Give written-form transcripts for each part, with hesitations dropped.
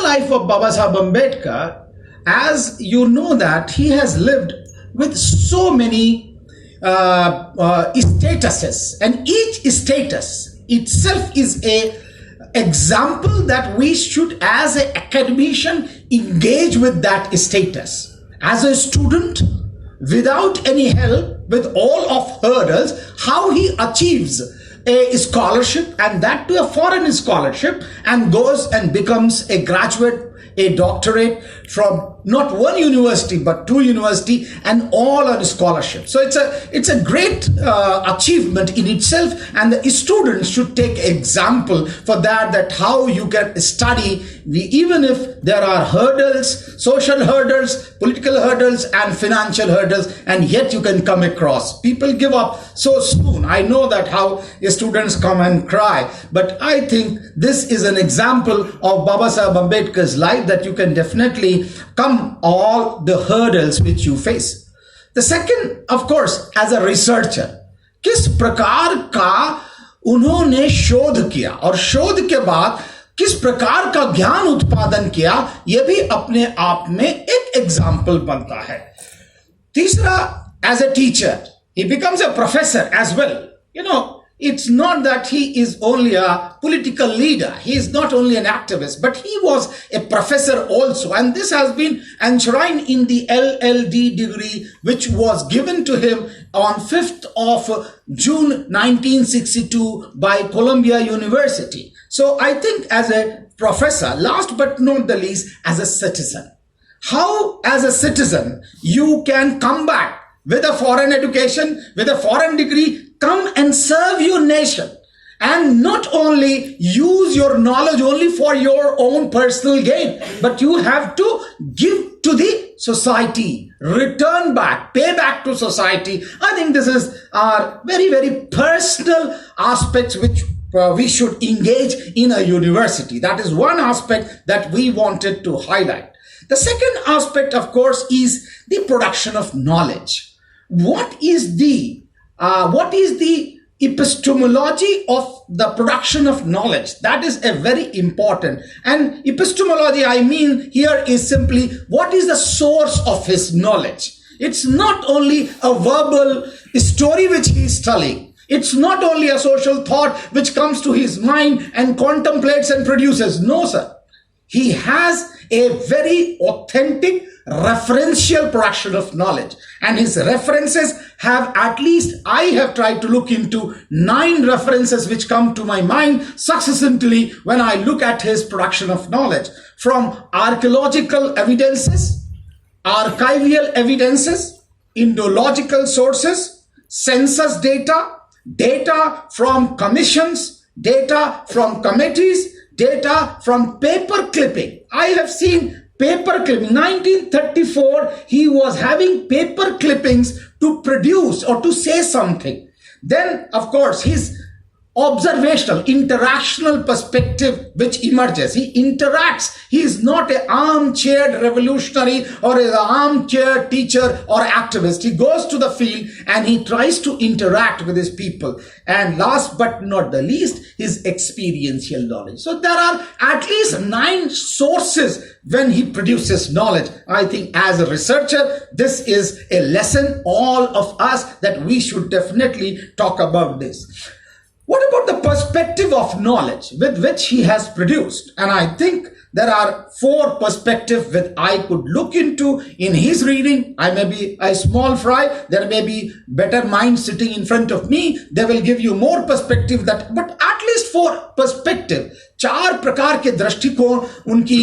life of Babasaheb Ambedkar, as you know that he has lived with so many statuses, and each status itself is a example that we should, as an academician, engage with that status. As a student, without any help, with all of hurdles, how he achieves a scholarship, and that to a foreign scholarship, and goes and becomes a graduate, a doctorate from not one university but two university, and all on scholarship. So it's a great achievement in itself, and the students should take example for that how you can study even if there are hurdles, social hurdles, political hurdles, and financial hurdles, and yet you can come across. People give up so soon. I know that how students come and cry, but I think this is an example of Babasaheb Ambedkar's life, that you can definitely come all the hurdles which you face. The second, of course, as a researcher, किस प्रकार का उन्होंने शोध किया, और शोध के बाद किस प्रकार का ज्ञान उत्पादन किया, यह भी अपने आप में एक एग्जाम्पल बनता है. तीसरा, as a teacher, he becomes a professor as well. You know, it's not that he is only a political leader. He is not only an activist, but he was a professor also. And this has been enshrined in the LLD degree, which was given to him on 5th of June 1962 by Columbia University. So I think as a professor, last but not the least, as a citizen, how as a citizen you can come back with a foreign education, with a foreign degree, come and serve your nation, and not only use your knowledge only for your own personal gain, but you have to give to the society, return back, pay back to society. I think this is our very, very personal aspects which we should engage in a university. That is one aspect that we wanted to highlight. The second aspect, of course, is the production of knowledge. What is the epistemology of the production of knowledge? That is a very important. And epistemology, I mean here, is simply what is the source of his knowledge. It's not only a verbal story which he is telling. It's not only a social thought which comes to his mind and contemplates and produces. No, sir. He has a very authentic referential production of knowledge, and his references have, at least I have tried to look into 9 references which come to my mind succinctly when I look at his production of knowledge, from archaeological evidences, archival evidences, Indological sources, census data, data from commissions, data from committees, data from paper clipping. I have seen paper clipping. 1934, he was having paper clippings to produce or to say something. Then, of course, his observational, interactional perspective which emerges. He interacts. He is not an armchair revolutionary or an armchair teacher or activist. He goes to the field and he tries to interact with his people. And last but not the least, his experiential knowledge. So there are at least 9 sources when he produces knowledge. I think as a researcher, this is a lesson all of us that we should definitely talk about this. What about the perspective of knowledge with which he has produced? And I think there are 4 perspectives that I could look into in his reading. I may be a small fry. There may be better minds sitting in front of me. They will give you more perspective, that, but at least 4 perspective. 4 प्रकार के दृष्टिकोण उनकी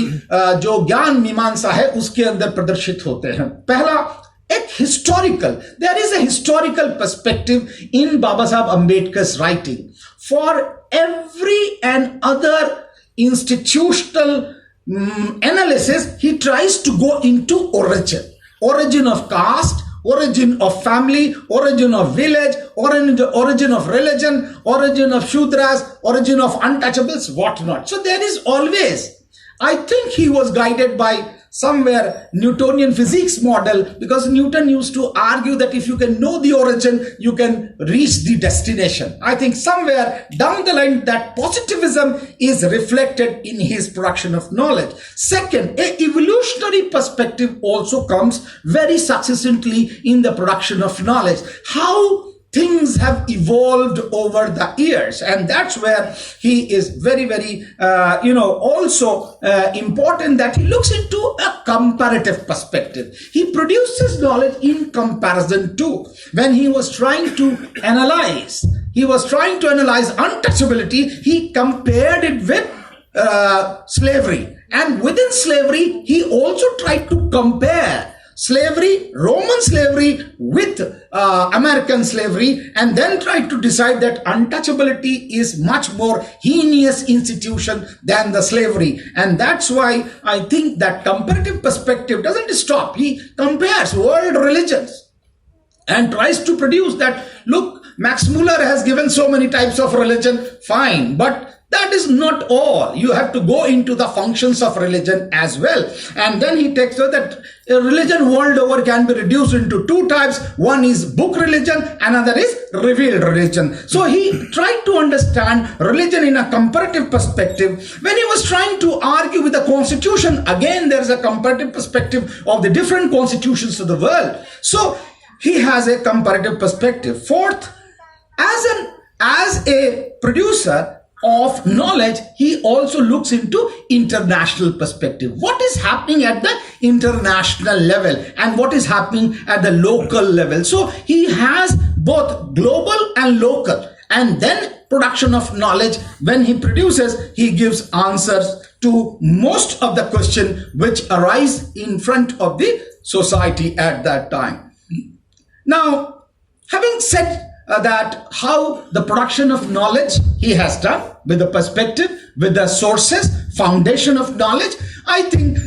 जो ज्ञान मीमांसा है उसके अंदर प्रदर्शित होते हैं. पहला, एक historical. There is a historical perspective in Babasaheb Ambedkar's writing. For every and other institutional analysis, he tries to go into origin of caste, origin of family, origin of village, origin of religion, origin of Shudras, origin of untouchables, whatnot. So there is always, I think he was guided by somewhere Newtonian physics model, because Newton used to argue that if you can know the origin, you can reach the destination. I think somewhere down the line that positivism is reflected in his production of knowledge. Second, an evolutionary perspective also comes very succinctly in the production of knowledge. How things have evolved over the years, and that's where he is very, very, also important, that he looks into a comparative perspective. He produces knowledge in comparison to. When he was trying to analyze untouchability, he compared it with slavery, and within slavery, he also tried to compare slavery, Roman slavery, with American slavery, and then tried to decide that untouchability is much more heinous institution than the slavery. And that's why I think that comparative perspective doesn't stop. He compares world religions and tries to produce that, look, Max Muller has given so many types of religion, fine, but that is not all. You have to go into the functions of religion as well. And then he takes so that religion world over can be reduced into two types. One is book religion, another is revealed religion. So he tried to understand religion in a comparative perspective. When he was trying to argue with the constitution, again there is a comparative perspective of the different constitutions of the world. So he has a comparative perspective. Fourth, as a producer of knowledge, he also looks into international perspective. What is happening at the international level and what is happening at the local level? So he has both global and local. And then production of knowledge, when he produces, he gives answers to most of the questions which arise in front of the society at that time. Now, having said that how the production of knowledge he has done with the perspective, with the sources, foundation of knowledge, I think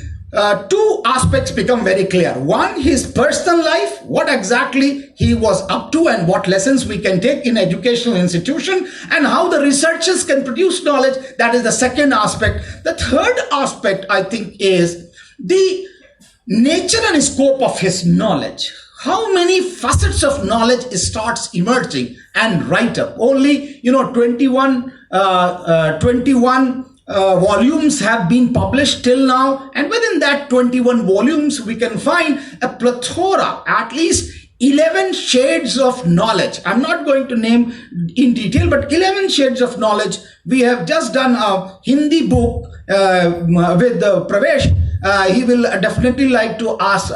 two aspects become very clear. One, his personal life, what exactly he was up to and what lessons we can take in educational institution, and how the researchers can produce knowledge. That is the second aspect. The third aspect, I think, is the nature and scope of his knowledge. How many facets of knowledge starts emerging and right up. Only 21 volumes have been published till now, and within that 21 volumes we can find a plethora, at least 11 shades of knowledge. I'm not going to name in detail, but 11 shades of knowledge. We have just done a Hindi book with Pravesh. He will definitely like to ask,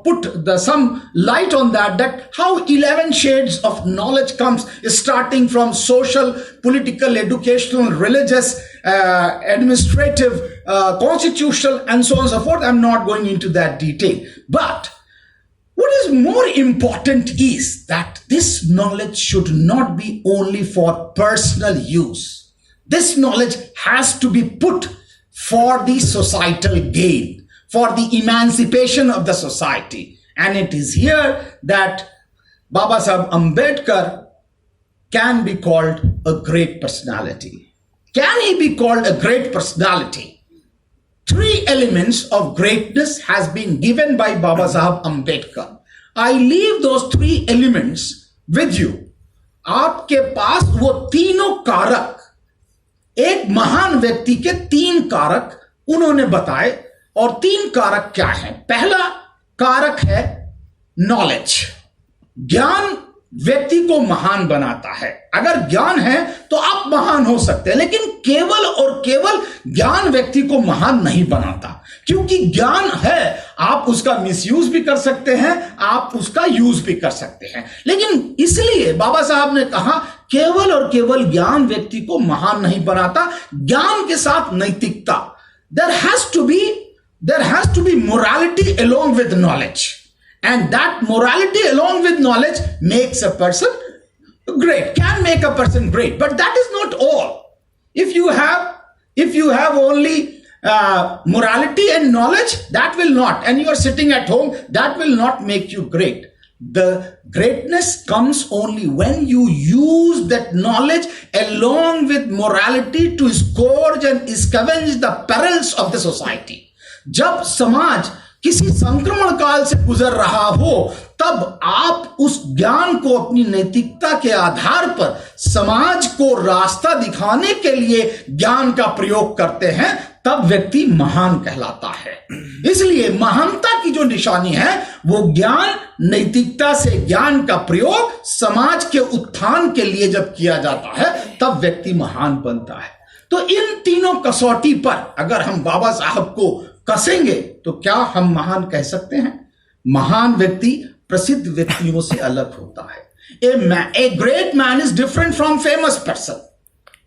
put some light on that how 11 shades of knowledge comes, starting from social, political, educational, religious, administrative, constitutional, and so on and so forth. I'm not going into that detail. But what is more important is that this knowledge should not be only for personal use. This knowledge has to be put for the societal gain, for the emancipation of the society. And it is here that Baba Sahib Ambedkar can be called a great personality. Can he be called a great personality? Three elements of greatness has been given by Baba Sahib Ambedkar. I leave those three elements with you. आपके पास वो तीनों कारक, एक महान व्यक्ति के तीन कारक उन्होंने बताए, और तीन कारक क्या है? पहला कारक है नॉलेज। ज्ञान व्यक्ति को महान बनाता है। अगर ज्ञान है तो आप महान हो सकते हैं, लेकिन केवल और केवल ज्ञान व्यक्ति को महान नहीं बनाता, क्योंकि ज्ञान है, आप उसका मिसयूज भी कर सकते हैं, आप उसका यूज भी कर सकते हैं। लेकिन इसलिए बाबा साहब ने कहा केवल और केवल ज्ञान व्यक्ति को महान नहीं बनाता, ज्ञान के साथ नैतिकता, there has to be morality along with knowledge. And that morality along with knowledge makes a person great, can make a person great. But that is not all. If you have only morality and knowledge, that will not, and you are sitting at home, that will not make you great. The greatness comes only when you use that knowledge along with morality to scourge and scavenge the perils of the society. जब समाज किसी संक्रमण काल से गुजर रहा हो, तब आप उस ज्ञान को अपनी नैतिकता के आधार पर समाज को रास्ता दिखाने के लिए ज्ञान का प्रयोग करते हैं, तब व्यक्ति महान कहलाता है। इसलिए महानता की जो निशानी है वो ज्ञान, नैतिकता से ज्ञान का प्रयोग समाज के उत्थान के लिए जब किया जाता है, तब व्यक्ति महान बनता है। तो इन तीनों कसौटी पर अगर हम बाबा साहब को कसेंगे तो क्या हम महान कह सकते हैं? महान व्यक्ति प्रसिद्ध व्यक्तियों से अलग होता है। A great man is different from famous person.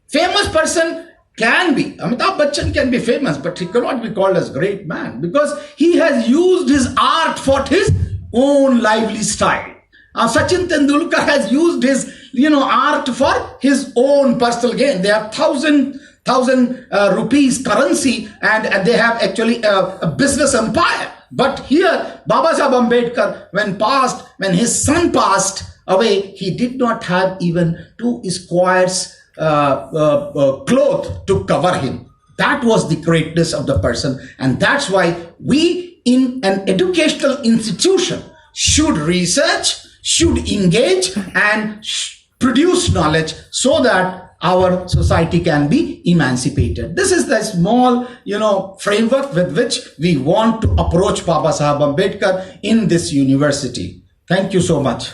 Famous person can be, Amitabh Bachchan can be famous, but he cannot be called as great man because he has used his art for his own lively style. Sachin Tendulkar has used his art for his own personal gain. They have thousand rupees currency and they have actually a business empire. But here Baba Saheb Ambedkar, when his son passed away, he did not have even 2 squares cloth to cover him. That was the greatness of the person, and that's why we in an educational institution should research, should engage and produce knowledge so that our society can be emancipated. This is the small, framework with which we want to approach Baba Saheb Ambedkar in this university. Thank you so much.